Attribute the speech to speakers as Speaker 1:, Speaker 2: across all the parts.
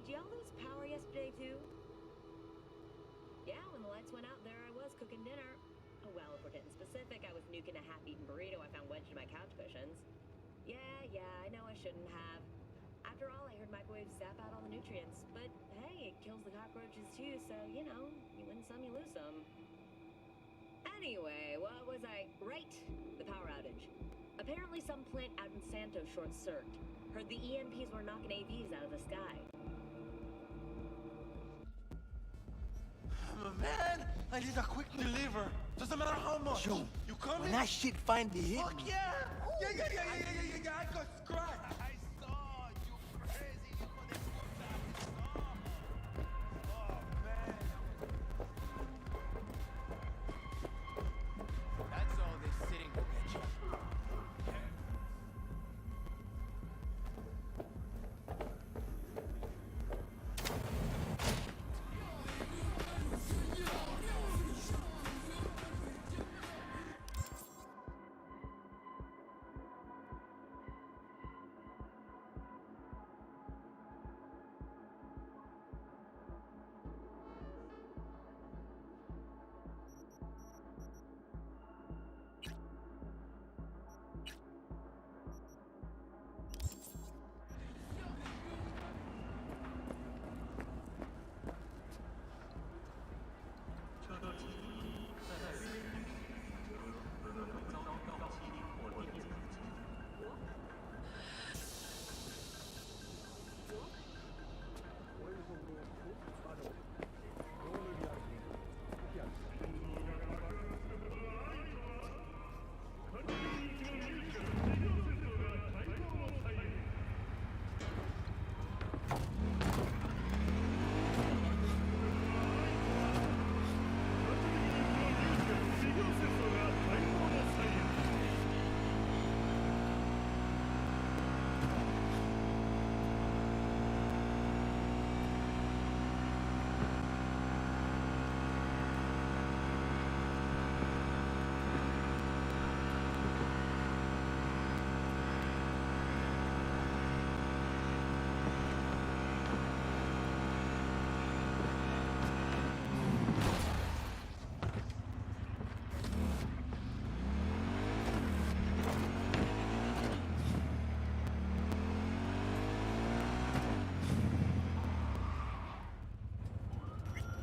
Speaker 1: did y'all lose power yesterday too? Yeah, when the lights went out, there I was cooking dinner. Oh well, if we're getting specific, I was nuking a half-eaten burrito I found wedged in my couch cushions. Yeah, I know I shouldn't have. After all, I heard microwaves zap out all the nutrients. But hey, it kills the cockroaches too, so, you know, you win some, you lose some. Anyway, what was I... Right, the power outage. Apparently some plant out in Santo short-circuited. Heard the EMPs were knocking AVs out of the sky.
Speaker 2: Man, I need a quick deliver. Doesn't matter how much.
Speaker 3: Joe,
Speaker 2: you coming?
Speaker 3: when that shit finally hit
Speaker 2: Fuck
Speaker 3: me.
Speaker 2: yeah! Yeah, I got scratched.
Speaker 4: I saw you crazy. Oh, man. That's all this sitting will get you.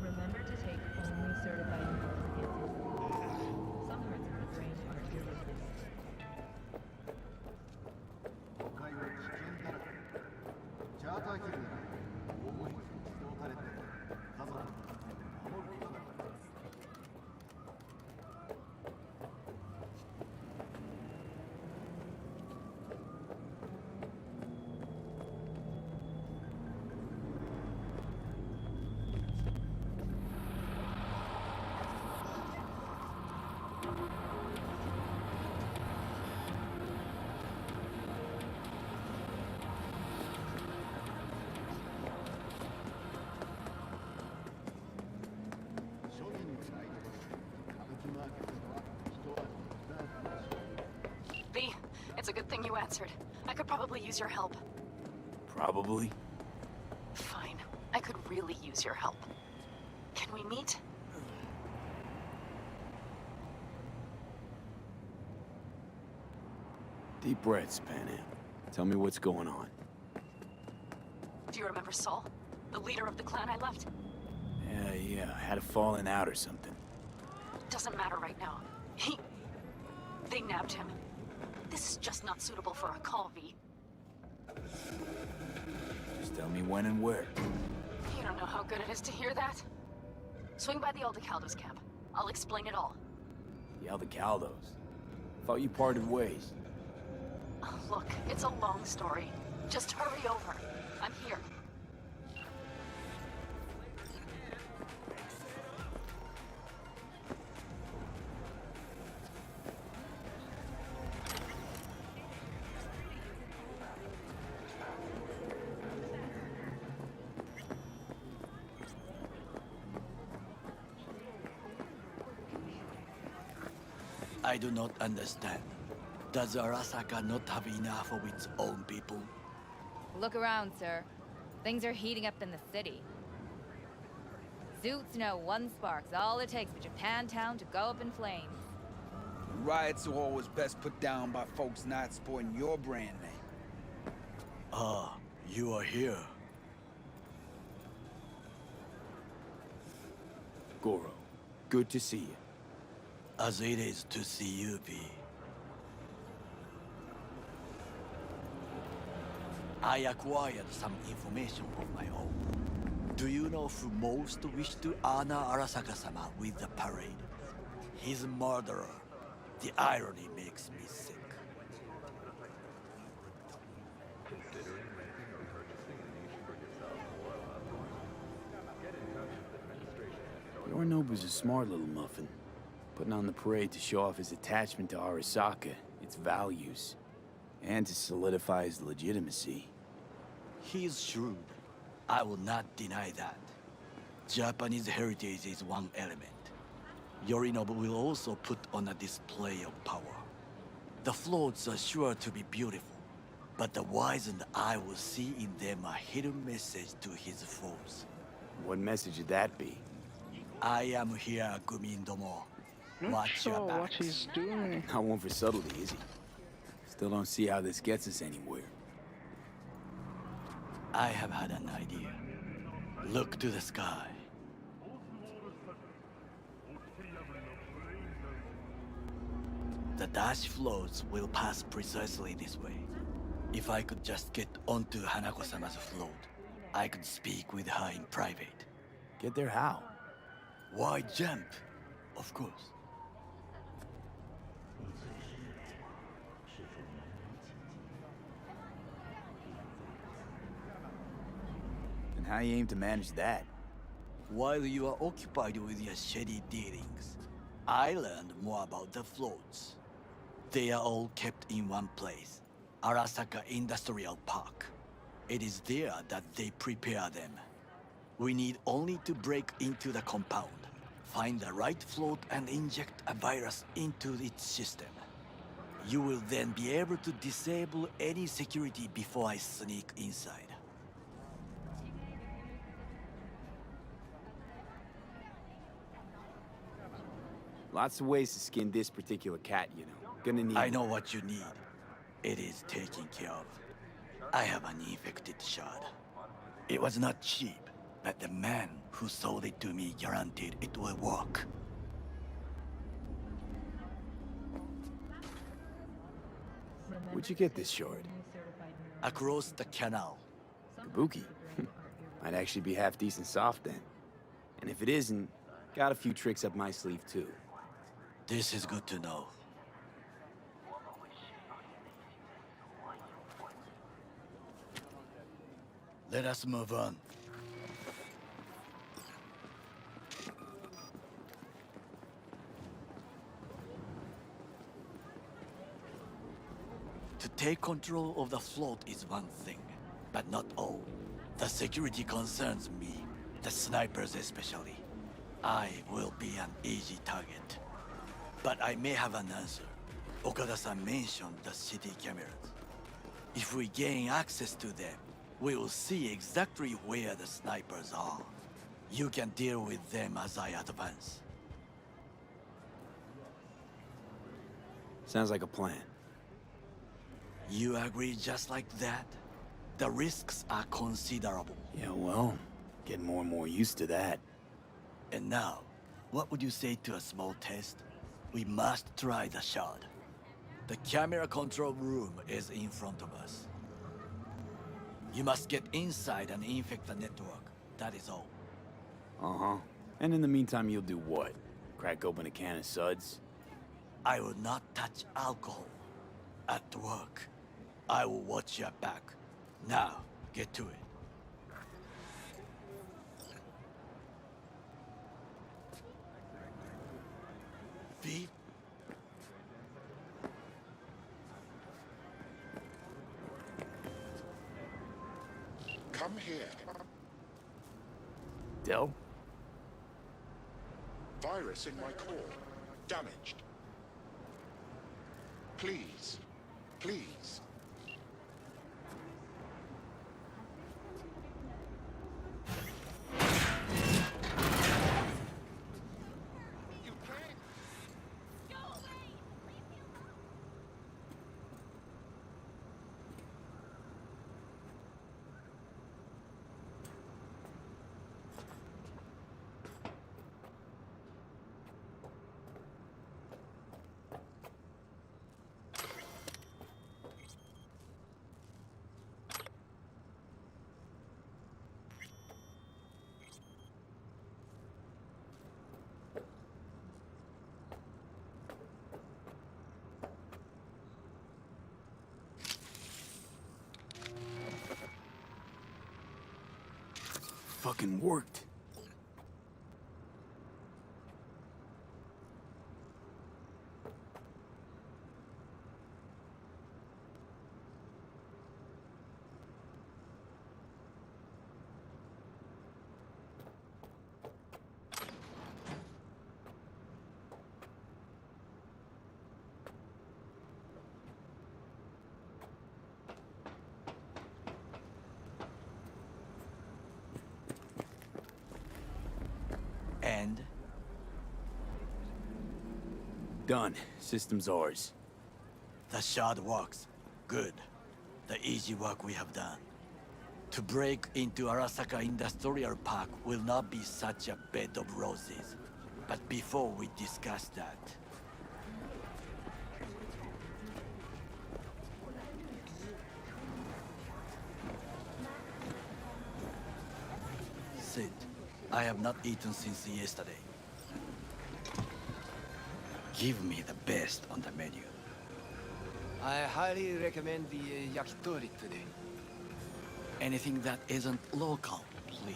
Speaker 5: Remember to take only certified investigators. Some parts of the brain are irreplaceable.
Speaker 6: 都会は危険だらけ。チャーター機で重い自動タレットで家族の安全を守ることができます。
Speaker 7: V, it's a good thing you answered. I could probably use your help.
Speaker 3: Probably.
Speaker 7: Fine. I could really use your help. Can we meet?
Speaker 3: Deep breaths, Panam. Tell me what's going on.
Speaker 7: Do you remember Saul? The leader of the clan I left?
Speaker 3: Yeah, had a falling out or something.
Speaker 7: Doesn't matter right now. They nabbed him. This is just not suitable for a call, V.
Speaker 3: Just tell me when and where.
Speaker 7: You don't know how good it is to hear that? Swing by the Aldecaldos camp. I'll explain it all.
Speaker 3: The Aldecaldos. Thought you parted ways.
Speaker 7: Oh, look, it's a long story. Just hurry over. I'm here.
Speaker 3: I do not understand. Does Arasaka not have enough of its own people?
Speaker 8: Look around, sir. Things are heating up in the city. Zoots know one spark's all it takes for Japantown to go up in flames.
Speaker 9: Riots are always best put down by folks not sporting your brand name.
Speaker 3: Ah, you are here. Goro, good to see you. As it is to see you, V. I acquired some information of my own. Do you know who most wished to honor Arasaka-sama with the parade? His murderer. The irony makes me sick. Yorinobu's a smart little muffin, putting on the parade to show off his attachment to Arasaka, its values, and to solidify his legitimacy. He's shrewd. I will not deny that. Japanese heritage is one element. Yorinobu will also put on a display of power. The floats are sure to be beautiful, but the wizened eye will see in them a hidden message to his foes. What message would that be? I am here, Gumindomo. Watch your backs.
Speaker 10: What he's doing.
Speaker 3: Not one for subtlety, is he? Still don't see how this gets us anywhere. I have had an idea. Look to the sky. The dash floats will pass precisely this way. If I could just get onto Hanako-sama's float, I could speak with her in private. Get there how? Why jump? Of course. And how you aim to manage that? While you are occupied with your shady dealings, I learned more about the floats. They are all kept in one place, Arasaka Industrial Park. It is there that they prepare them. We need only to break into the compound, find the right float and inject a virus into its system. You will then be able to disable any security before I sneak inside. Lots of ways to skin this particular cat, you know. Gonna need... I know what you need. It is taken care of. I have an infected shard. It was not cheap, but the man who sold it to me guaranteed it will work. Where'd you get this shard? Across the canal. Kabuki? Might actually be half decent soft then. And if it isn't, got a few tricks up my sleeve too. This is good to know. Let us move on. To take control of the float is one thing, but not all. The security concerns me, the snipers especially. I will be an easy target. But I may have an answer. Okada-san mentioned the city cameras. If we gain access to them, we will see exactly where the snipers are. You can deal with them as I advance. Sounds like a plan. You agree just like that? The risks are considerable. Yeah, well, getting more and more used to that. And now, what would you say to a small test? We must try the shard. The camera control room is in front of us. You must get inside and infect the network. That is all. Uh-huh. And in the meantime, you'll do what? Crack open a can of suds? I will not touch alcohol. At work, I will watch your back. Now, get to it. V?
Speaker 11: Come here.
Speaker 3: Del?
Speaker 11: Virus in my core. Damaged. Please. Please.
Speaker 3: fucking worked. And?
Speaker 10: Done. System's ours.
Speaker 3: The shard works. Good. The easy work we have done. To break into Arasaka Industrial Park will not be such a bed of roses. But before we discuss that... Sit. I have not eaten since yesterday. Give me the best on the menu.
Speaker 12: I highly recommend the yakitori today.
Speaker 3: Anything that isn't local, please.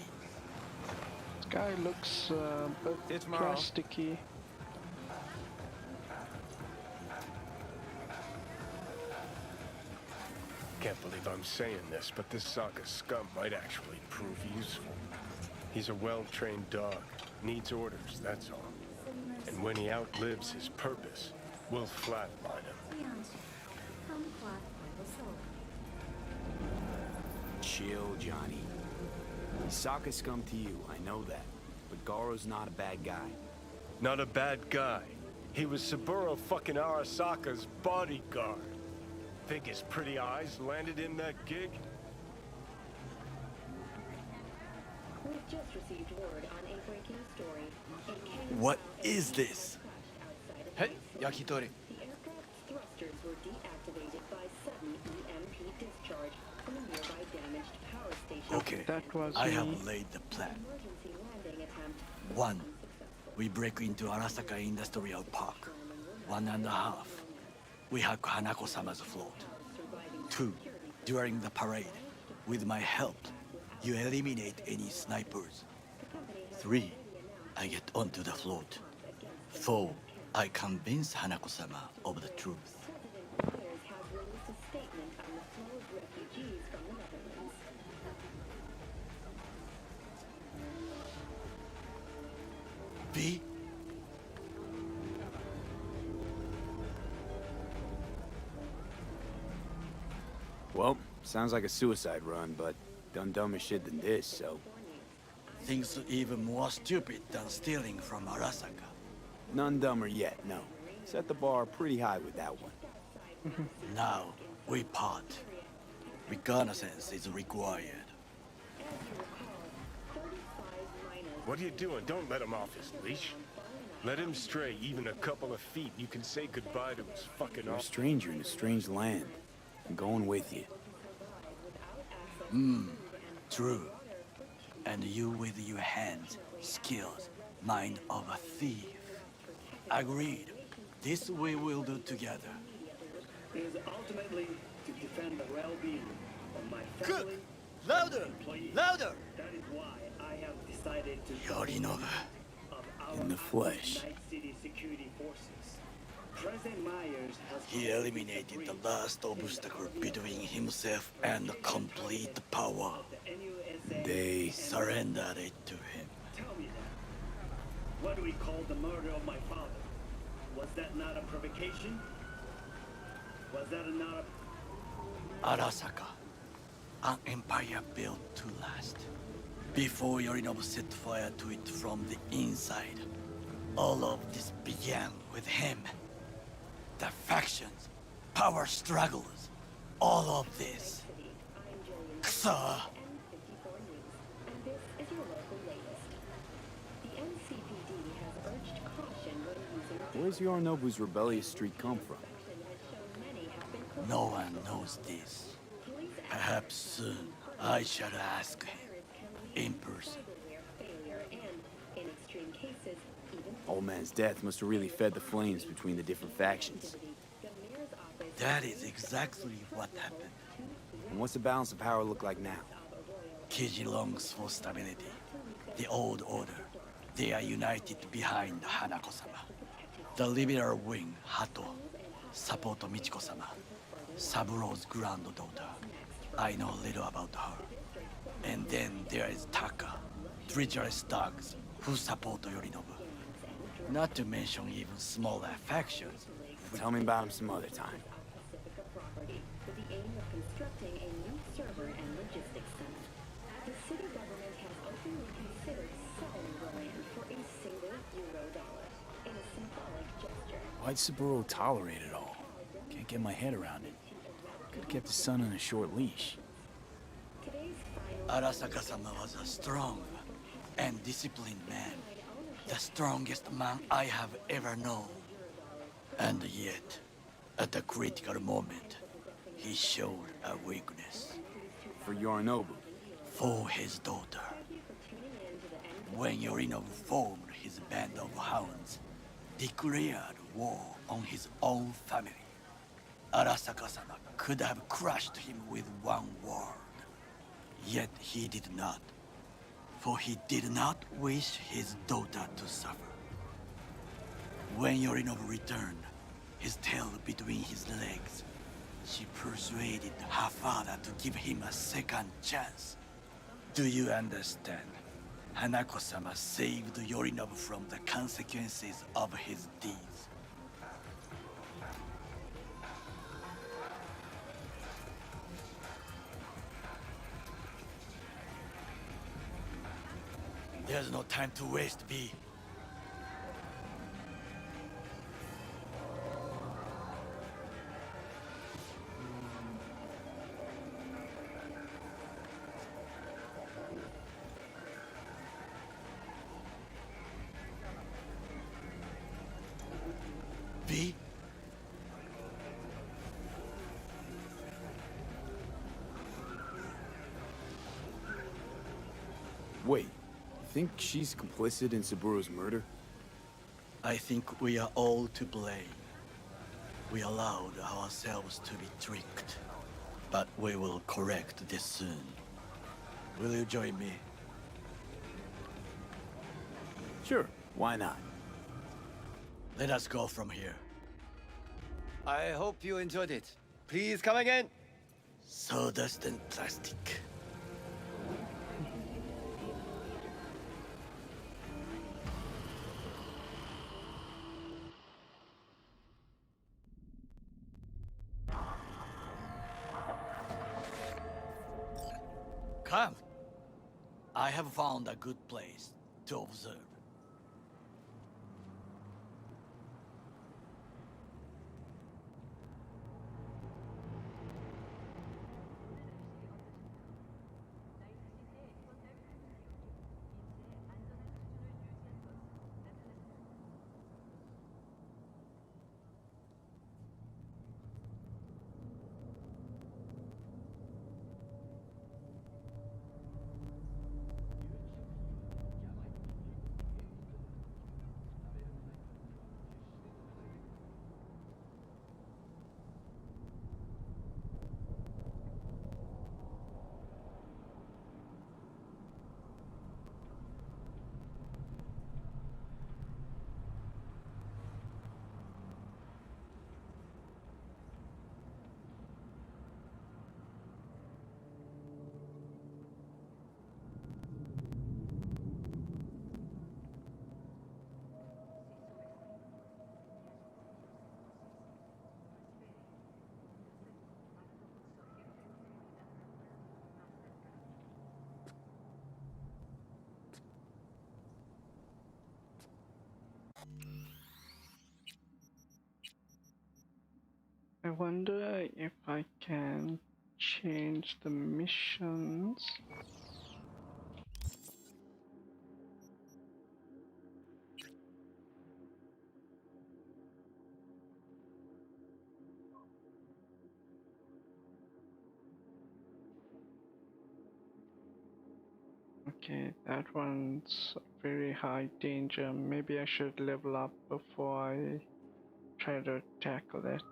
Speaker 13: This guy looks a bit plasticky.
Speaker 14: Can't believe I'm saying this, but this Sokka scum might actually prove useful. He's a well-trained dog. Needs orders, that's all. And when he outlives his purpose, we'll flatline him.
Speaker 10: Chill, Johnny. Sokka scum to you, I know that. But Garo's not a bad guy.
Speaker 14: Not a bad guy. He was Saburo fucking Arasaka's bodyguard. Think his pretty eyes landed in that gig?
Speaker 1: We've just received word on a breaking story.
Speaker 3: What is this?
Speaker 12: Hey, yakitori.
Speaker 1: The aircraft's thrusters were deactivated by sudden EMP discharge from a nearby damaged power station.
Speaker 3: Okay,
Speaker 13: That was
Speaker 3: I
Speaker 13: me.
Speaker 3: have laid the plan.
Speaker 1: Emergency landing attempt.
Speaker 3: 1. We break into Arasaka Industrial Park. 1.5. We hack Hanako-sama's float. 2. During the parade, with my help, you eliminate any snipers. 3. I get onto the float. 4. I convince Hanako-sama of the truth.
Speaker 1: President Myers has released a statement on the flow of refugees from the Netherlands.
Speaker 3: V?
Speaker 10: Well, sounds like a suicide run, but done dumber shit than this, so...
Speaker 3: Things even more stupid than stealing from Arasaka.
Speaker 10: None dumber yet, no. Set the bar pretty high with that one.
Speaker 3: Now, we part. Reconnaissance is required.
Speaker 14: What are you doing? Don't let him off his leash. Let him stray even a couple of feet. You can say goodbye to his fucking
Speaker 10: You're a
Speaker 14: office.
Speaker 10: stranger in a strange land. I'm going with you.
Speaker 3: True. And you with your hands, skills, mind of a thief. Agreed. This we will do together.
Speaker 15: Is ultimately to defend the well-being of my family.
Speaker 3: Louder!
Speaker 15: Employees.
Speaker 3: Louder!
Speaker 15: That is why I have decided to
Speaker 3: Yorinobu.
Speaker 15: of our
Speaker 10: In the flesh.
Speaker 15: Night City security forces. President Myers has
Speaker 3: He eliminated the last obstacle between himself and complete power.
Speaker 10: They...
Speaker 3: Surrendered it to him.
Speaker 15: Tell me that. What do we call the murder of my father? Was that not a provocation? Was that not a...
Speaker 3: Arasaka. An empire built to last. Before Yorinobu set fire to it from the inside. All of this began with him. The factions, power struggles, all of this. Ksa!
Speaker 1: And this is your local latest. The NCPD has urged caution when using
Speaker 10: Where's Yorinobu's rebellious streak come from?
Speaker 3: No one knows this. Perhaps soon I shall ask him in person.
Speaker 1: in extreme cases, even
Speaker 10: Old man's death must have really fed the flames between the different factions.
Speaker 3: That is exactly what happened.
Speaker 10: And what's the balance of power look like now?
Speaker 3: Kiji longs for stability. The old order. They are united behind Hanako-sama. The liberal wing, Hato, support Michiko-sama, Saburo's granddaughter. I know little about her. And then there is Taka, treacherous dogs who support Yorinobu. Not to mention even smaller factions.
Speaker 10: Tell me about him some other time.
Speaker 1: With the aim of constructing a new server and logistics center. The city government has openly considered selling the land for a single euro-dollar in a symbolic gesture.
Speaker 10: Why'd Saburo tolerate it all? Can't get my head around it. Could've kept his son on a short leash.
Speaker 3: Arasaka-sama was a strong and disciplined man. The strongest man I have ever known. And yet, at a critical moment, he showed a weakness.
Speaker 10: For Yorinobu?
Speaker 3: For his daughter. When Yorinobu formed his band of hounds, declared war on his own family, Arasaka-sama could have crushed him with one word. Yet he did not. For he did not wish his daughter to suffer. When Yorinobu returned, his tail between his legs, she persuaded her father to give him a second chance. Do you understand? Hanako-sama saved Yorinobu from the consequences of his deeds. There's no time to waste, B. B?
Speaker 10: Wait, you think she's complicit in Saburo's murder?
Speaker 3: I think we are all to blame. We allowed ourselves to be tricked. But we will correct this soon. Will you join me?
Speaker 10: Sure, why not?
Speaker 3: Let us go from here.
Speaker 12: I hope you enjoyed it. Please come again.
Speaker 3: Sawdust and plastic. Come. I have found a good place to observe.
Speaker 13: I wonder if I can change the missions. Okay, that one's very high danger. Maybe I should level up before I try to tackle it.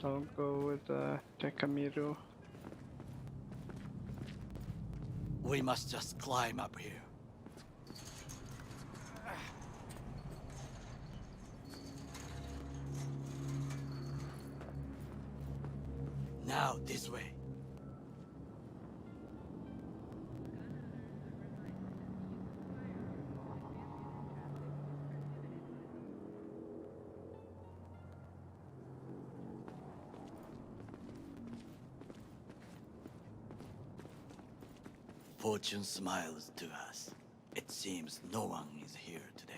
Speaker 13: So I'll go with Takamiru.
Speaker 3: We must just climb up here. Now this way. Fortune smiles to us. It seems no one is here today.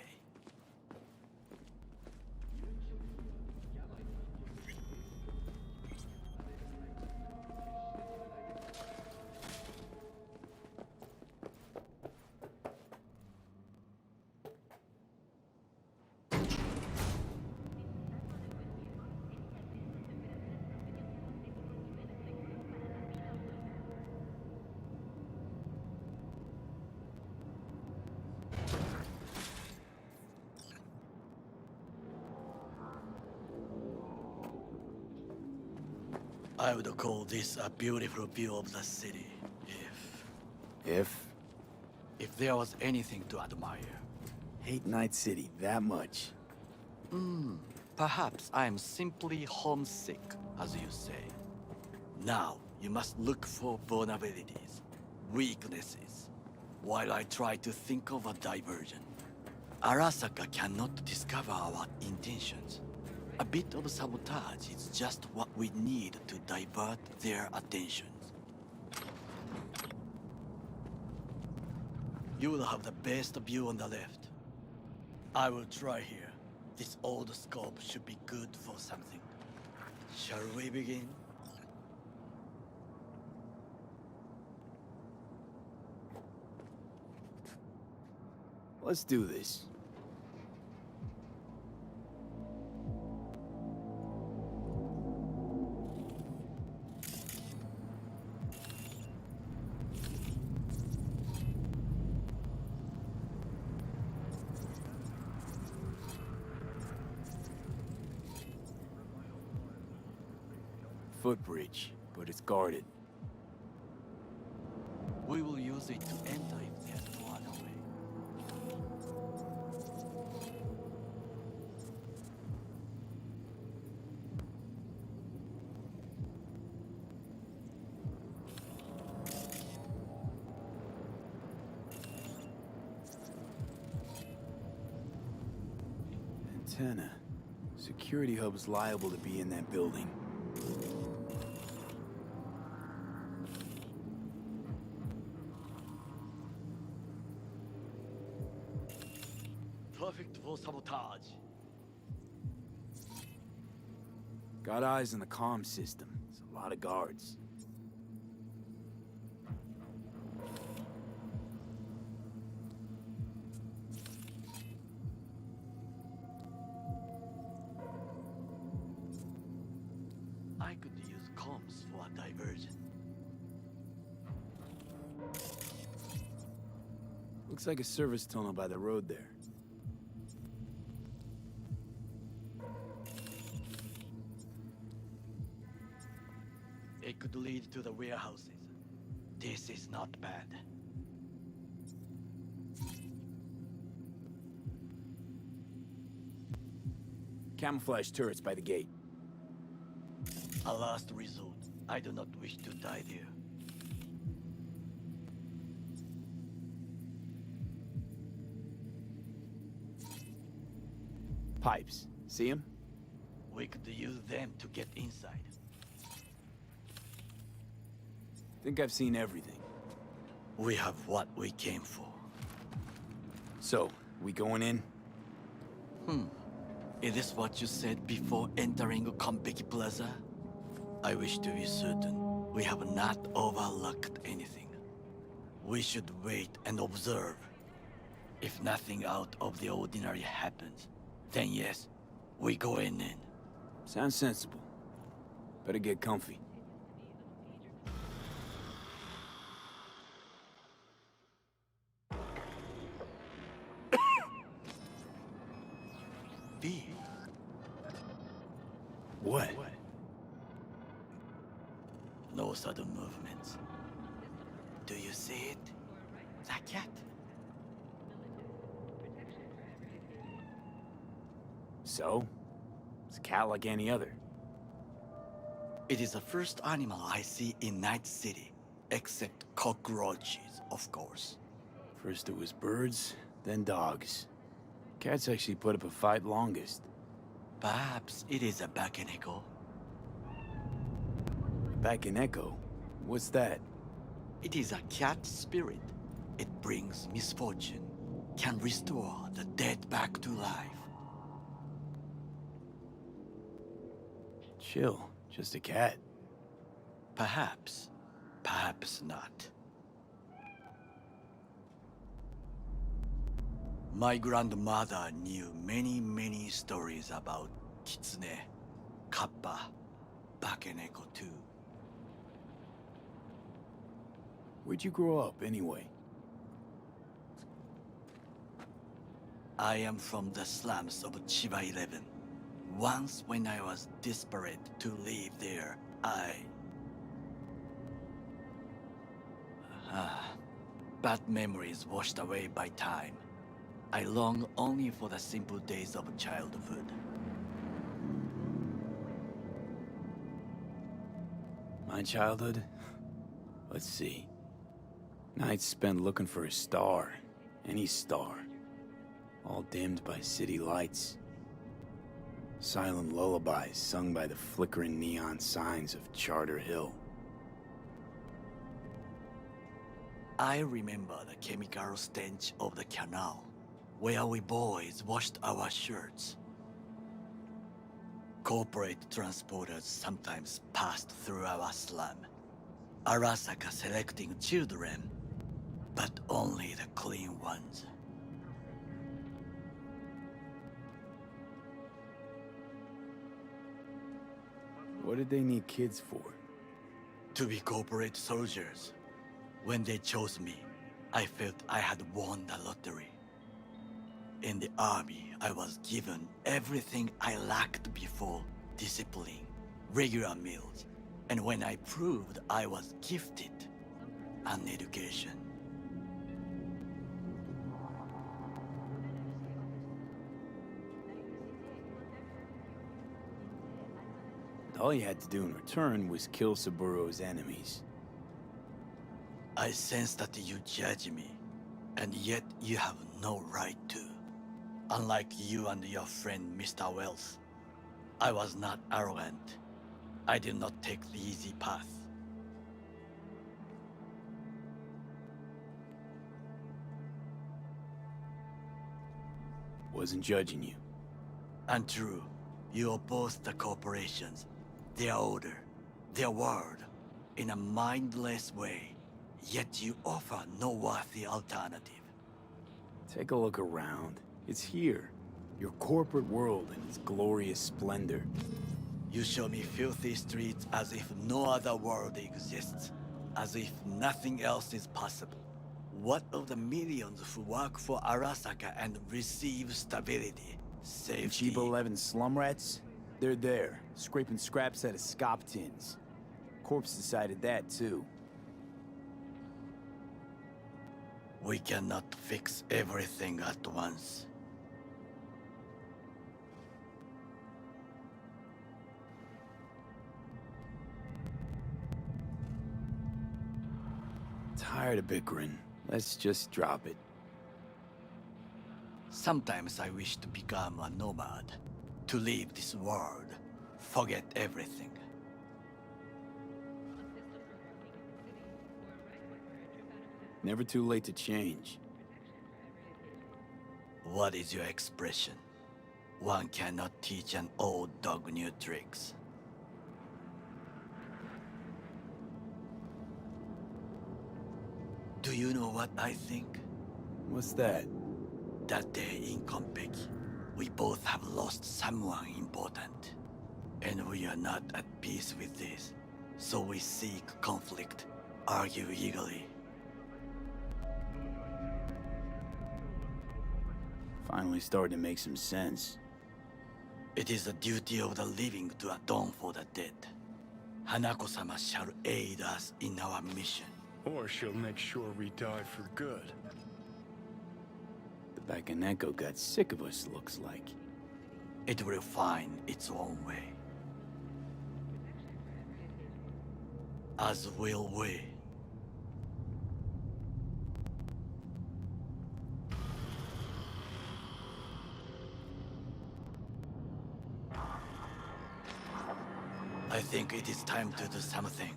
Speaker 3: I would call this a beautiful view of the city, if there was anything to admire.
Speaker 10: Hate Night City that much.
Speaker 3: Perhaps I am simply homesick, as you say. Now, you must look for vulnerabilities, weaknesses, while I try to think of a diversion. Arasaka cannot discover our intentions. A bit of sabotage is just what we need to divert their attentions. You will have the best view on the left. I will try here. This old scope should be good for something. Shall we begin?
Speaker 10: Let's do this. Footbridge, but it's guarded.
Speaker 3: We will use it to enter if there's no other way.
Speaker 10: Antenna. Security hub's liable to be in that building.
Speaker 3: Perfect for sabotage.
Speaker 10: Got eyes on the comm system. It's a lot of guards.
Speaker 3: I could use comms for a diversion.
Speaker 10: Looks like a service tunnel by the road there.
Speaker 3: It could lead to the warehouses. This is not bad.
Speaker 10: Camouflage turrets by the gate.
Speaker 3: A last resort. I do not wish to die there.
Speaker 10: Pipes. See them?
Speaker 3: We could use them to get inside.
Speaker 10: Think I've seen everything.
Speaker 3: We have what we came for.
Speaker 10: So, we going in?
Speaker 3: Is this what you said before entering Konpeki Plaza? I wish to be certain we have not overlooked anything. We should wait and observe. If nothing out of the ordinary happens, then yes, we go in.
Speaker 10: Sounds sensible. Better get comfy.
Speaker 3: V.
Speaker 10: What?
Speaker 3: No sudden movements. Do you see it? That cat?
Speaker 10: So? It's a cat like any other.
Speaker 3: It is the first animal I see in Night City, except cockroaches, of course.
Speaker 10: First it was birds, then dogs. Cats actually put up a fight longest.
Speaker 3: Perhaps it is a Bakeneko.
Speaker 10: Bakeneko? What's that?
Speaker 3: It is a cat spirit. It brings misfortune, can restore the dead back to life.
Speaker 10: Chill, just a cat.
Speaker 3: Perhaps, perhaps not. My grandmother knew many stories about Kitsune, Kappa, Bakeneko too.
Speaker 10: Where'd you grow up, anyway?
Speaker 3: I am from the slums of Chiba 11. Once when I was desperate to live there, bad memories washed away by time. I long only for the simple days of childhood.
Speaker 10: My childhood? Let's see. Nights spent looking for a star. Any star. All dimmed by city lights. Silent lullabies sung by the flickering neon signs of Charter Hill.
Speaker 3: I remember the chemical stench of the canal, where we boys washed our shirts. Corporate transporters sometimes passed through our slum, Arasaka selecting children, but only the clean ones.
Speaker 10: What did they need kids for?
Speaker 3: To be corporate soldiers. When they chose me, I felt I had won the lottery. In the army, I was given everything I lacked before: discipline, regular meals, and when I proved I was gifted, an education.
Speaker 10: All you had to do in return was kill Saburo's enemies.
Speaker 3: I sense that you judge me, and yet you have no right to. Unlike you and your friend Mr. Wells, I was not arrogant. I did not take the easy path.
Speaker 10: Wasn't judging you.
Speaker 3: Untrue. You oppose the corporations, their order, their word, in a mindless way, yet you offer no worthy alternative.
Speaker 10: Take a look around. It's here. Your corporate world in its glorious splendor.
Speaker 3: You show me filthy streets as if no other world exists, as if nothing else is possible. What of the millions who work for Arasaka and receive stability, safety?
Speaker 10: Chiba 11 slum rats? They're there, scraping scraps out of scop tins. Corpse decided that, too.
Speaker 3: We cannot fix everything at once.
Speaker 10: Tired of bickering. Let's just drop it.
Speaker 3: Sometimes I wish to become a nomad, to leave this world, forget everything.
Speaker 10: Never too late to change.
Speaker 3: What is your expression? One cannot teach an old dog new tricks. Do you know what I think?
Speaker 10: What's that?
Speaker 3: That day in Konpeki, we both have lost someone important. And we are not at peace with this. So we seek conflict, argue eagerly.
Speaker 10: Finally starting to make some sense.
Speaker 3: It is the duty of the living to atone for the dead. Hanako-sama shall aid us in our mission.
Speaker 14: Or she'll make sure we die for good.
Speaker 10: The Bakaneko got sick of us, looks like.
Speaker 3: It will find its own way. As will we. I think it is time to do something.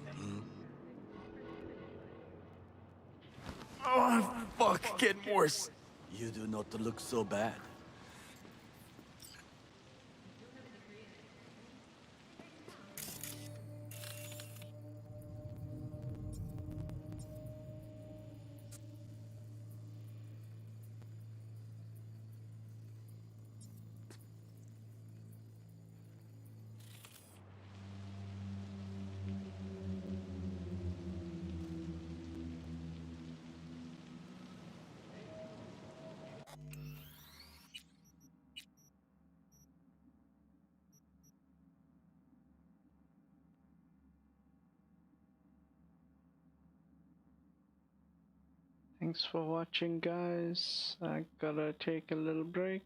Speaker 10: Oh, fuck, getting worse.
Speaker 3: You do not look so bad.
Speaker 13: Thanks for watching, guys. I gotta take a little break.